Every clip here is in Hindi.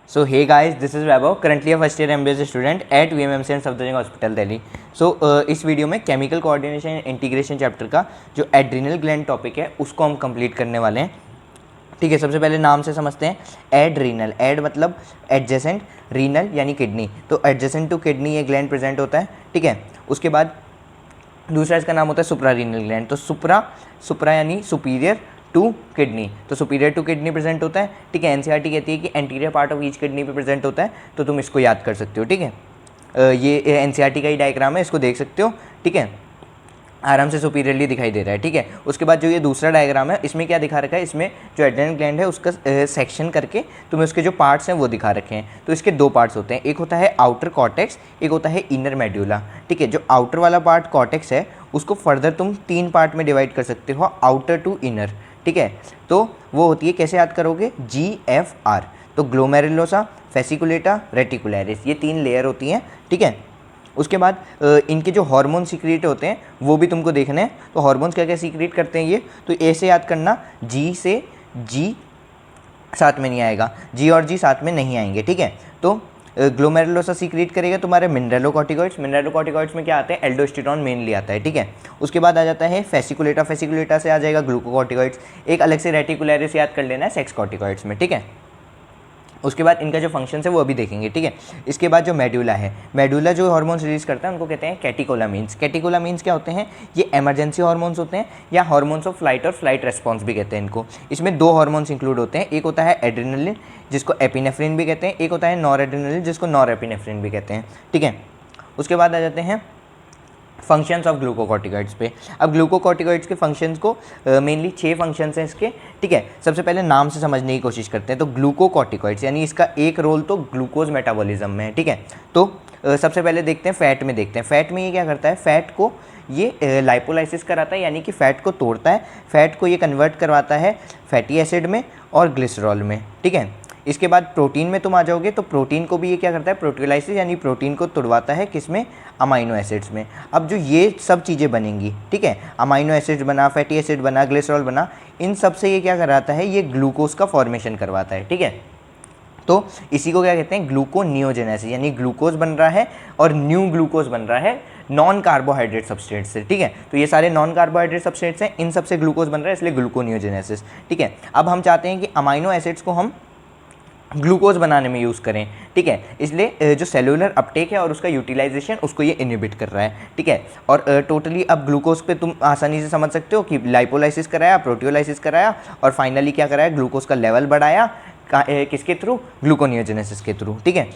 So hey guys, this is Vaibhav, currently a first year MBA student at VMMC and Safdarjung hospital Delhi. इस वीडियो में chemical coordination and integration chapter का जो एड्रिनल ग्लैंड टॉपिक है उसको हम कंप्लीट करने वाले हैं। ठीक है, सबसे पहले नाम से समझते हैं। एड्रीनल, एड मतलब एडजेसेंट, रीनल यानी किडनी, तो एडजेसेंट टू किडनी ये ग्लैंड प्रेजेंट होता है। ठीक है, उसके बाद दूसरा इसका नाम होता है सुप्रारीनल ग्लैंड, तो सुप्रा यानी सुपीरियर टू किडनी, तो सुपीरियर टू किडनी प्रेजेंट होता है। ठीक है, एनसीईआरटी कहती है कि anterior part of each kidney पे प्रेजेंट होता है, तो तुम इसको याद कर सकते हो। ठीक है, ये एनसीईआरटी का ही डायग्राम है, इसको देख सकते हो। ठीक है, आराम से सुपीरियरली दिखाई दे रहा है। ठीक है, उसके बाद जो ये दूसरा डायग्राम है इसमें क्या दिखा रखा है, इसमें जो एड्रेनल ग्लैंड है उसका सेक्शन करके तुम्हें उसके जो पार्ट्स हैं वो दिखा रखे हैं। तो इसके दो पार्ट्स होते हैं, एक होता है आउटर कॉर्टेक्स, एक होता है इनर मेड्यूला। ठीक है, जो आउटर वाला पार्ट कॉर्टेक्स है उसको फर्दर तुम 3 पार्ट में डिवाइड कर सकते हो, आउटर टू इनर। ठीक है, तो वो होती है, कैसे याद करोगे, GFR, तो ग्लोमेरुलोसा, फेसिकुलेटा, रेटिकुलरिस, ये 3 लेयर होती हैं। ठीक है, उसके बाद इनके जो हार्मोन सीक्रेट होते हैं वो भी तुमको देखना है। तो हार्मोन्स क्या क्या सीक्रेट करते हैं ये, तो ऐसे याद करना, G से G साथ में नहीं आएगा, G और G साथ में नहीं आएंगे। ठीक है, तो ग्लोमेरुलोसा सीक्रेट करेगा तुम्हारे मिनरलोकॉर्टिकॉइड्स, मिनरलोकॉर्टिकॉइड्स में क्या आते हैं, एल्डोस्टेरॉन मेनली आता है। ठीक है, उसके बाद आ जाता है फेसिकुलेटा, फेसिकुलेटा से आ जाएगा ग्लूकोकॉर्टिकॉइड्स, एक अलग से रेटिकुलरिस याद कर लेना है सेक्स कॉर्टिकॉइड्स में। ठीक है, उसके बाद इनका जो फंक्शन है वो अभी देखेंगे। ठीक है, इसके बाद जो मेडुला है, मेडुला जो हार्मोन्स रिलीज करता है उनको कहते हैं कैटिकोलामीन्स। कैटिकोलामीन्स क्या होते हैं, ये इमरजेंसी हार्मोन्स होते हैं या हार्मोन्स ऑफ फ्लाइट और फ्लाइट रेस्पॉन्स भी कहते हैं इनको। इसमें 2 हार्मोन्स इंक्लूड होते हैं, एक होता है एड्रेनलिन जिसको एपिनेफ्रिन भी कहते हैं, एक होता है नॉरएड्रेनलिन जिसको नॉरएपिनेफ्रिन भी कहते हैं। ठीक है, उसके बाद आ जाते हैं फंक्शंस ऑफ ग्लूकोकॉर्टिकॉइड्स पे। अब ग्लूकोकॉर्टिकॉइड्स के फंक्शंस को मेनली 6 फंक्शंस हैं इसके। ठीक है, सबसे पहले नाम से समझने की कोशिश करते हैं। तो ग्लूकोकॉर्टिकॉइड्स यानी इसका एक रोल तो ग्लूकोज मेटाबॉलिज्म में है। ठीक है, तो सबसे पहले देखते हैं फैट में, देखते हैं फैट में ये क्या करता है, फैट को ये लाइपोलाइसिस कराता है, यानी कि फैट को तोड़ता है, फैट को ये कन्वर्ट करवाता है फैटी एसिड में और ग्लिसरॉल में। ठीक है, इसके बाद प्रोटीन में तुम आ जाओगे, तो प्रोटीन को भी ये क्या करता है, प्रोटियोलाइसिस यानी प्रोटीन को तोड़वाता है, किसमें, अमाइनो एसिड्स में। अब जो ये सब चीज़ें बनेंगी, ठीक है, अमाइनो एसिड बना, फैटी एसिड बना, ग्लिसरॉल बना, इन सब से ये क्या कराता है, ये ग्लूकोज का फॉर्मेशन करवाता है। ठीक है, तो इसी को क्या कहते हैं, ग्लूकोनियोजेनेसिस, यानी ग्लूकोज बन रहा है और न्यू ग्लूकोज बन रहा है नॉन कार्बोहाइड्रेट सबस्ट्रेट से। ठीक है, तो ये सारे नॉन कार्बोहाइड्रेट सबस्ट्रेट्स हैं, इन सबसे ग्लूकोज बन रहा है, इसलिए ग्लूकोनियोजेनेसिस। ठीक है, अब हम चाहते हैं कि अमाइनो एसिड्स को हम ग्लूकोज बनाने में यूज़ करें। ठीक है, इसलिए जो सेलुलर अपटेक है और उसका यूटिलाइजेशन उसको ये इनहिबिट कर रहा है। ठीक है, और टोटली अब ग्लूकोज पे तुम आसानी से समझ सकते हो कि लाइपोलाइसिस कराया, प्रोटियोलाइसिस कराया और फाइनली क्या कराया, ग्लूकोज का लेवल बढ़ाया, किसके थ्रू, ग्लूकोनियोजेनेसिस के थ्रू। ठीक है,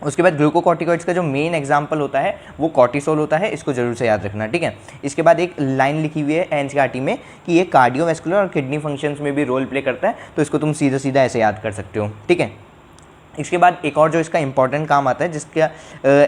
उसके बाद ग्लूकोकॉर्टिकॉइड्स का जो मेन एग्जांपल होता है वो कॉर्टिसोल होता है, इसको जरूर से याद रखना। ठीक है, इसके बाद एक लाइन लिखी हुई है एनसीईआरटी में कि ये कार्डियोवैस्कुलर और किडनी फंक्शंस में भी रोल प्ले करता है, तो इसको तुम सीधा सीधा ऐसे याद कर सकते हो। ठीक है, इसके बाद एक और जो इसका इंपॉर्टेंट काम आता है जिसका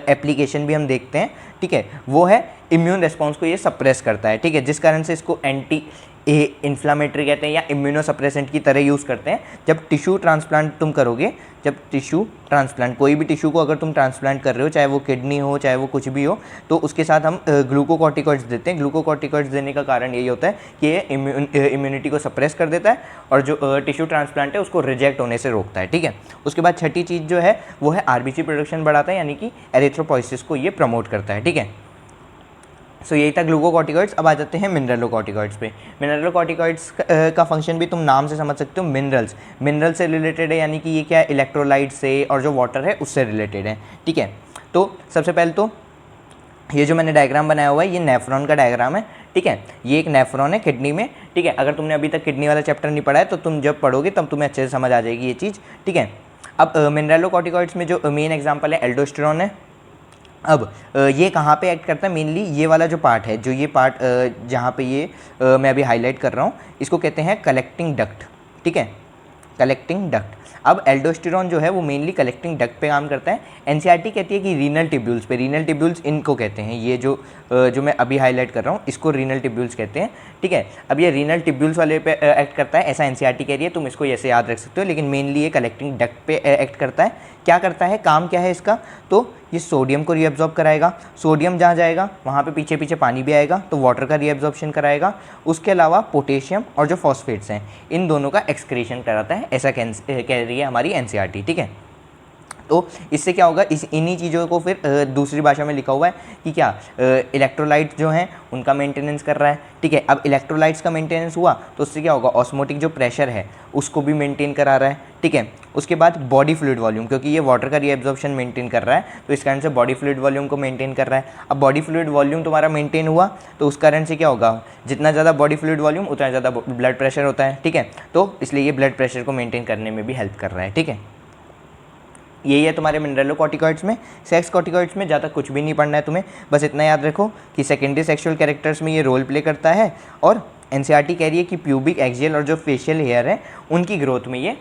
एप्लीकेशन भी हम देखते हैं, ठीक है, वो है इम्यून रिस्पॉन्स को ये सप्रेस करता है। ठीक है, जिस कारण से इसको एंटी इन्फ्लामेटरी कहते हैं या इम्यूनो सप्रेसेंट की तरह यूज़ करते हैं। जब टिश्यू ट्रांसप्लांट तुम करोगे, जब टिश्यू ट्रांसप्लांट, कोई भी टिश्यू को अगर तुम ट्रांसप्लांट कर रहे हो, चाहे वो किडनी हो चाहे वो कुछ भी हो, तो उसके साथ हम ग्लूकोकॉर्टिकॉइड्स देते हैं। ग्लूकोकॉर्टिकॉइड्स देने का कारण यही होता है कि ये इम्यूनिटी को सप्रेस कर देता है और जो टिश्यू ट्रांसप्लांट है उसको रिजेक्ट होने से रोकता है। ठीक है, उसके बाद छठी चीज़ जो है वो है आरबीसी प्रोडक्शन बढ़ाता है, यानी कि एरिथ्रोपोइसिस को ये प्रमोट करता है। ठीक है, सो यही था ग्लूकोकॉर्टिकॉइड्स। अब आ जाते हैं मिनरलोकॉर्टिकॉइड्स पे। मिनरलोकॉर्टिकॉइड्स का फंक्शन भी तुम नाम से समझ सकते हो, मिनरल से रिलेटेड है, यानी कि ये क्या है, इलेक्ट्रोलाइट से और जो वाटर है उससे रिलेटेड है। ठीक है, तो सबसे पहले तो ये जो मैंने डायग्राम बनाया हुआ है ये नेफ्रॉन का डायग्राम है। ठीक है, ये एक नेफ्रॉन है किडनी में। ठीक है, अगर तुमने अभी तक किडनी वाला चैप्टर नहीं पढ़ा है तो तुम जब पढ़ोगे तब तुम्हें अच्छे से समझ आ जाएगी ये चीज़। ठीक है, अब मिनरलोकॉर्टिकॉइड्स में जो मेन एग्जाम्पल है एल्डोस्टेरॉन है। अब ये कहाँ पे एक्ट करता है, मेनली ये वाला जो पार्ट है, जो ये पार्ट जहाँ पे ये मैं अभी हाईलाइट कर रहा हूँ, इसको कहते हैं कलेक्टिंग डक्ट। ठीक है, कलेक्टिंग डक्ट। अब एल्डोस्टेरॉन जो है वो मेनली कलेक्टिंग डक्ट पे काम करता है। एनसीईआरटी कहती है कि रीनल टिब्यूल्स पे, रीनल टिब्यूल्स इनको कहते हैं, ये जो मैं अभी हाईलाइट कर रहा हूँ इसको रीनल टिब्यूल्स कहते हैं। ठीक है, अब ये रीनल टिब्यूल्स वाले पे एक्ट करता है, ऐसा एनसीईआरटी कह रही है, तुम इसको ऐसे याद रख सकते हो, लेकिन मेनली ये कलेक्टिंग डक्ट पे एक्ट करता है। क्या करता है, काम क्या है इसका, तो ये सोडियम को रीअब्जॉर्ब कराएगा, सोडियम जहाँ जाएगा वहाँ पे पीछे पीछे पानी भी आएगा, तो वाटर का रीअब्जॉर्प्शन कराएगा। उसके अलावा पोटेशियम और जो फॉस्फेट्स हैं इन दोनों का एक्सक्रीशन कराता है, ऐसा कह रही है हमारी एनसीईआरटी। ठीक है, तो इससे क्या होगा, इन्हीं चीज़ों को फिर दूसरी भाषा में लिखा हुआ है कि क्या इलेक्ट्रोलाइट जो हैं उनका मेंटेनेंस कर रहा है। ठीक है, अब इलेक्ट्रोलाइट्स का मेंटेनेंस हुआ तो उससे क्या होगा, ऑस्मोटिक जो प्रेशर है उसको भी मेंटेन करा रहा है। ठीक है, उसके बाद बॉडी फ्लूइड वॉल्यूम, क्योंकि ये वाटर का रीएब्जॉर्प्शन मेंटेन कर रहा है तो इस कारण से बॉडी फ्लूइड वॉल्यूम को मेंटेन कर रहा है। अब बॉडी फ्लूइड वॉल्यूम तुम्हारा मेंटेन हुआ तो उस कारण से क्या होगा, जितना ज़्यादा बॉडी फ्लूइड वॉल्यूम उतना ज़्यादा ब्लड प्रेशर होता है। ठीक है, तो इसलिए ये ब्लड प्रेशर को मेंटेन करने में भी हेल्प कर रहा है। ठीक है, यही है तुम्हारे मिनरलोकॉर्टिकॉइड्स में। सेक्स कॉर्टिकॉइड्स में ज़्यादा कुछ भी नहीं पढ़ना है तुम्हें, बस इतना याद रखो कि सेकेंडरी सेक्सुअल कैरेक्टर्स में ये रोल प्ले करता है और एनसीईआरटी कह रही है कि प्यूबिक, एक्सियल और जो फेशियल हेयर है उनकी ग्रोथ में ये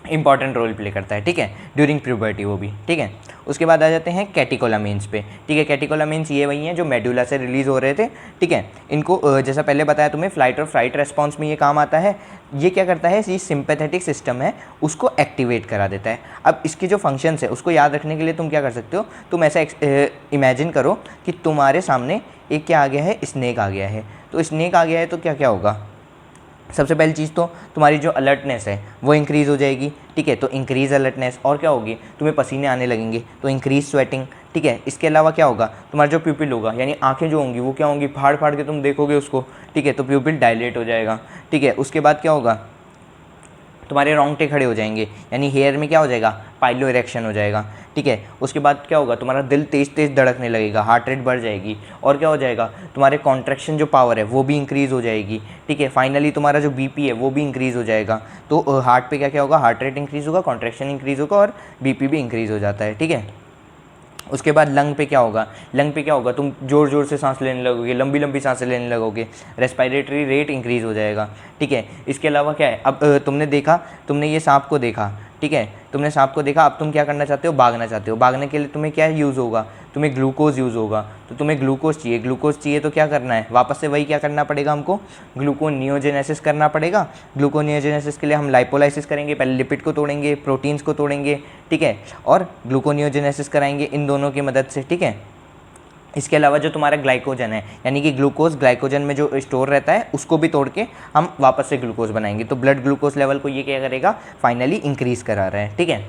इंपॉर्टेंट रोल प्ले करता है। ठीक है, ड्यूरिंग प्यूबर्टी वो भी। ठीक है, उसके बाद आ जाते हैं कैटिकोलामीन्स पे। ठीक है, कैटिकोलामीन्स ये वही हैं जो मेडुला से रिलीज़ हो रहे थे। ठीक है, इनको जैसा पहले बताया तुम्हें फ्लाइट और फ्राइट रेस्पॉन्स में ये काम आता है। ये क्या करता है, ये सिंपैथेटिक सिस्टम है उसको एक्टिवेट करा देता है। अब इसके जो फंक्शंस है उसको याद रखने के लिए तुम क्या कर सकते हो, तुम ऐसा इमेजिन करो कि तुम्हारे सामने एक क्या आ गया है, स्नेक आ गया है। तो स्नेक आ गया है तो क्या क्या होगा, सबसे पहली चीज़ तो तुम्हारी जो अलर्टनेस है वो इंक्रीज़ हो जाएगी। ठीक है, तो इंक्रीज़ अलर्टनेस, और क्या होगी, तुम्हें पसीने आने लगेंगे तो इंक्रीज़ स्वेटिंग। ठीक है, इसके अलावा क्या होगा, तुम्हारा जो प्यूपिल होगा यानी आंखें जो होंगी वो क्या होंगी, फाड़ फाड़ के तुम देखोगे उसको। ठीक है, तो प्यूपिल डायलेट हो जाएगा। ठीक है, उसके बाद क्या होगा, तुम्हारे रोंगटे खड़े हो जाएंगे यानी हेयर में क्या हो जाएगा, पाइलो इरेक्शन हो जाएगा। ठीक है, उसके बाद क्या होगा, तुम्हारा दिल तेज़ तेज़ धड़कने लगेगा, हार्ट रेट बढ़ जाएगी, और क्या हो जाएगा, तुम्हारे कॉन्ट्रैक्शन जो पावर है वो भी इंक्रीज़ हो जाएगी। ठीक है, फाइनली तुम्हारा जो बीपी है वो भी इंक्रीज़ हो जाएगा। तो हार्ट पे क्या क्या होगा, हार्ट रेट इंक्रीज़ होगा, कॉन्ट्रैक्शन इंक्रीज़ होगा और बीपी भी इंक्रीज़ हो जाता है। ठीक है, उसके बाद लंग पे क्या होगा, लंग पे क्या होगा, तुम ज़ोर ज़ोर से सांस लेने लगोगे, लंबी लंबी सांसें लेने लगोगे, रेस्पिरेटरी रेट इंक्रीज़ हो जाएगा। ठीक है, इसके अलावा क्या है, अब तुमने देखा, तुमने ये सांप को देखा। ठीक है, तुमने सांप को देखा, अब तुम क्या करना चाहते हो, भागना चाहते हो। भागने के लिए तुम्हें क्या यूज़ होगा, तुम्हें ग्लूकोज यूज़ होगा। तो तुम्हें ग्लूकोज चाहिए, ग्लूकोज चाहिए तो क्या करना है, वापस से वही क्या करना पड़ेगा हमको, ग्लूकोनियोजेनेसिस करना पड़ेगा। ग्लूकोनियोजेनेसिस के लिए हम लाइपोलाइसिस करेंगे, पहले लिपिड को तोड़ेंगे, प्रोटीन्स को तोड़ेंगे। ठीक है, और ग्लूकोनियोजेनेसिस कराएंगे इन दोनों की मदद से। ठीक है, इसके अलावा जो तुम्हारा ग्लाइकोजन है यानी कि ग्लूकोज ग्लाइकोजन में जो स्टोर रहता है उसको भी तोड़ के हम वापस से ग्लूकोज बनाएंगे। तो ब्लड ग्लूकोज लेवल को ये क्या करेगा, फाइनली इंक्रीज़ करा रहा है। ठीक है,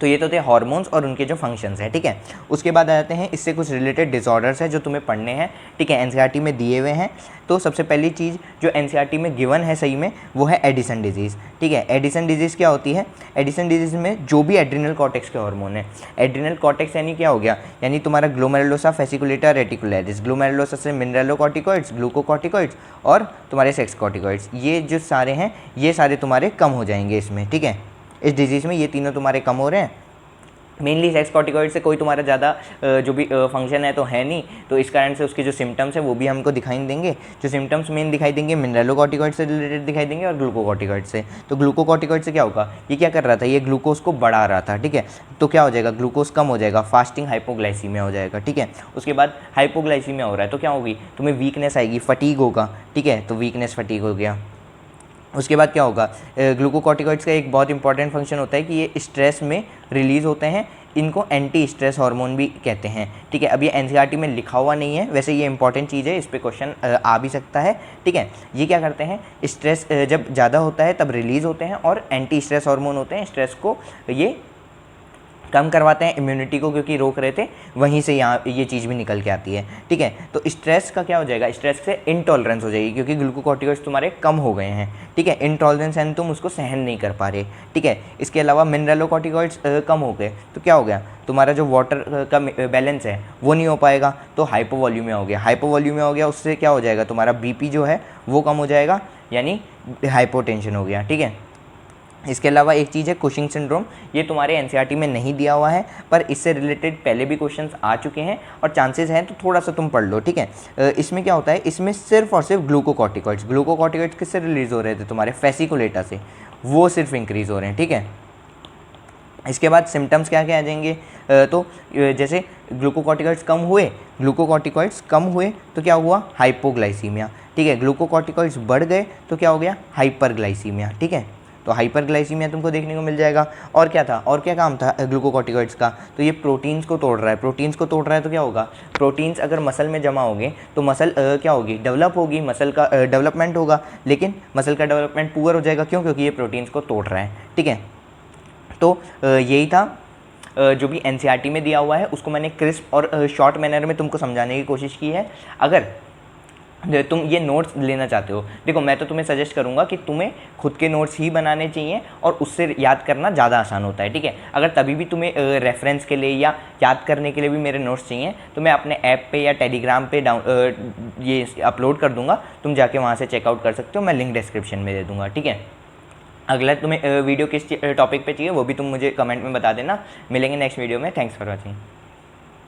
तो ये तो थे हार्मोन्स और उनके जो फंक्शंस हैं। ठीक है, उसके बाद आ जाते हैं इससे कुछ रिलेटेड डिसऑर्डर्स हैं जो तुम्हें पढ़ने हैं। ठीक है, एनसीईआरटी में दिए हुए हैं। तो सबसे पहली चीज़ जो एनसीईआरटी में गिवन है सही में वो है एडिसन डिजीज़। ठीक है, एडिसन डिजीज़ क्या होती है, एडिसन डिजीज़ में जो भी एड्रिनल कॉर्टेक्स के हार्मोन है, एड्रिनल कॉर्टेक्स यानी क्या हो गया, यानी तुम्हारा ग्लोमेरुलोसा फेसिकुलेटा रेटिकुलरिस, ग्लोमेरुलोसा से मिनरलोकॉर्टिकॉइड्स, ग्लूकोकॉर्टिकॉइड्स और तुम्हारे सेक्स कॉर्टिकॉइड्स, ये जो सारे हैं ये सारे तुम्हारे कम हो जाएंगे इसमें। ठीक है, इस डिजीज़ में ये तीनों तुम्हारे कम हो रहे हैं। मेनली सेक्स कॉर्टिकॉइड से कोई तुम्हारा ज़्यादा जो भी फंक्शन है तो है नहीं, तो इस कारण से उसके जो सिम्टम्स है वो भी हमको दिखाई देंगे। जो सिम्टम्स मेन दिखाई देंगे मिनरलोकॉर्टिकॉइड से रिलेटेड दिखाई देंगे और ग्लूकोकॉर्टिकॉइड से। तो ग्लूकोकॉर्टिकॉइड से क्या होगा, ये क्या कर रहा था, ये ग्लूकोज को बढ़ा रहा था। ठीक है, तो क्या हो जाएगा, ग्लूकोज कम हो जाएगा, फास्टिंग हाइपोग्लाइसीमिया हो जाएगा। ठीक है, उसके बाद हाइपोग्लाइसीमिया हो रहा है तो क्या होगी, तुम्हें वीकनेस आएगी, फटीग होगा। ठीक है, तो वीकनेस फटीग हो गया। उसके बाद क्या होगा, ग्लूकोकॉर्टिकॉइड्स का एक बहुत इंपॉर्टेंट फंक्शन होता है कि ये स्ट्रेस में रिलीज़ होते हैं, इनको एंटी स्ट्रेस हार्मोन भी कहते हैं। ठीक है, अब ये एनसीईआरटी में लिखा हुआ नहीं है, वैसे ये इंपॉर्टेंट चीज़ है, इस पे क्वेश्चन आ भी सकता है। ठीक है, ये क्या करते हैं, स्ट्रेस जब ज़्यादा होता है तब रिलीज़ होते हैं और एंटी स्ट्रेस हार्मोन होते हैं, स्ट्रेस को ये कम करवाते हैं, इम्यूनिटी को क्योंकि रोक रहे थे, वहीं से यहाँ ये चीज़ भी निकल के आती है। ठीक है, तो स्ट्रेस का क्या हो जाएगा, स्ट्रेस से इंटॉलरेंस हो जाएगी क्योंकि ग्लूकोकॉर्टिकॉइड्स तुम्हारे कम हो गए हैं। ठीक है, इंटॉलरेंस यानी तुम उसको सहन नहीं कर पा रहे। ठीक है, इसके अलावा मिनरलोकॉर्टिकॉइड्स कम हो गए तो क्या हो गया, तुम्हारा जो वाटर का बैलेंस है वो नहीं हो पाएगा, तो हाइपोवॉल्यूमिया हो गया। हाइपोवॉल्यूमिया हो गया, उससे क्या हो जाएगा, तुम्हारा बीपी जो है वो कम हो जाएगा यानी हाइपोटेंशन हो गया। ठीक है, इसके अलावा एक चीज़ है कुशिंग सिंड्रोम, ये तुम्हारे एनसीईआरटी में नहीं दिया हुआ है पर इससे रिलेटेड पहले भी क्वेश्चंस आ चुके हैं और चांसेस हैं, तो थोड़ा सा तुम पढ़ लो। ठीक है, इसमें क्या होता है, इसमें सिर्फ और सिर्फ ग्लूकोकॉर्टिकॉइड्स किससे रिलीज़ हो रहे थे, तुम्हारे फेसिकुलेटा से, वो सिर्फ इंक्रीज़ हो रहे हैं। ठीक है, इसके बाद सिम्टम्स क्या क्या आ जाएंगे, तो जैसे ग्लूकोकॉर्टिकॉइड्स कम हुए तो क्या हुआ, हाइपोग्लाइसीमिया। ठीक है, ग्लूकोकॉर्टिकॉइड्स बढ़ गए तो क्या हो गया, हाइपरग्लाइसीमिया। ठीक है, तो हाइपरग्लाइसीमिया तुमको देखने को मिल जाएगा। और क्या था, और क्या काम था ग्लूकोकॉर्टिकॉइड्स का, तो ये प्रोटीन्स को तोड़ रहा है, तो क्या होगा, प्रोटीन्स अगर मसल में जमा होंगे तो मसल क्या होगी, डेवलप होगी, मसल का डेवलपमेंट होगा, लेकिन मसल का डेवलपमेंट पुअर हो जाएगा। क्यों, क्योंकि ये प्रोटीन्स को तोड़ रहा है। ठीक है, तो यही था जो भी एनसीईआरटी में दिया हुआ है उसको मैंने क्रिस्प और शॉर्ट मैनर में तुमको समझाने की कोशिश की है। अगर तुम ये नोट्स लेना चाहते हो, देखो मैं तो तुम्हें सजेस्ट करूंगा कि तुम्हें खुद के नोट्स ही बनाने चाहिए और उससे याद करना ज़्यादा आसान होता है, ठीक है। अगर तभी भी तुम्हें रेफरेंस के लिए या याद करने के लिए भी मेरे नोट्स चाहिए तो मैं अपने ऐप पे या टेलीग्राम पे ये अपलोड कर दूंगा, तुम जाके वहाँ से चेकआउट कर सकते हो, मैं लिंक डिस्क्रिप्शन में दे दूँगा, ठीक है। अगला तुम्हें वीडियो किस टॉपिक पे चाहिए वो भी तुम मुझे कमेंट में बता देना। मिलेंगे नेक्स्ट वीडियो में। Thanks for watching.